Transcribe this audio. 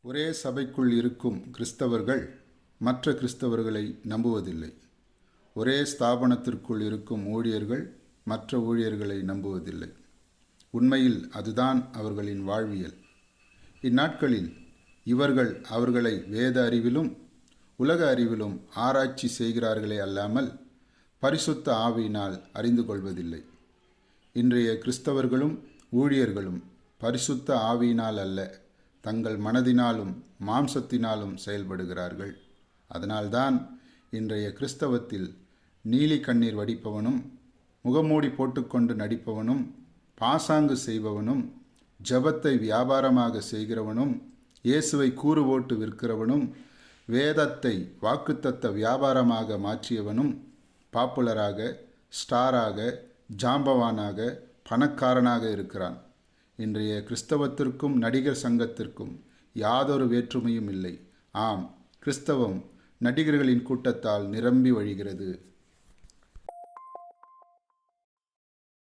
ஒரே சபைக்குள் இருக்கும் கிறிஸ்தவர்கள் மற்ற கிறிஸ்தவர்களை நம்புவதில்லை. ஒரே ஸ்தாபனத்திற்குள் இருக்கும் ஊழியர்கள் மற்ற ஊழியர்களை நம்புவதில்லை. உண்மையில் அதுதான் அவர்களின் வாழ்வியல். இந்நாட்களில் இவர்கள் அவர்களை வேத அறிவிலும் உலக அறிவிலும் ஆராய்ச்சி செய்கிறார்களே அல்லாமல் பரிசுத்த ஆவியினால் அறிந்து கொள்வதில்லை. இன்றைய கிறிஸ்தவர்களும் ஊழியர்களும் பரிசுத்த ஆவியினால் அல்ல, தங்கள் மனதினாலும் மாம்சத்தினாலும் செயல்படுகிறார்கள். அதனால்தான் இன்றைய கிறிஸ்தவத்தில் நீலி கண்ணீர் வடிப்பவனும், முகமூடி போட்டுக்கொண்டு நடிப்பவனும், பாசாங்கு செய்பவனும், ஜபத்தை வியாபாரமாக செய்கிறவனும், இயேசுவை கூறு போட்டு விற்கிறவனும், வேதத்தை வாக்குத்தத்த வியாபாரமாக மாற்றியவனும் பாப்புலராக, ஸ்டாராக, ஜாம்பவானாக, பணக்காரனாக இருக்கிறான். இன்றைய கிறிஸ்தவத்திற்கும் நடிகர் சங்கத்திற்கும் யாதொரு வேற்றுமையும் இல்லை. ஆம், கிறிஸ்தவம் நடிகர்களின் கூட்டத்தால் நிரம்பி வழிகிறது.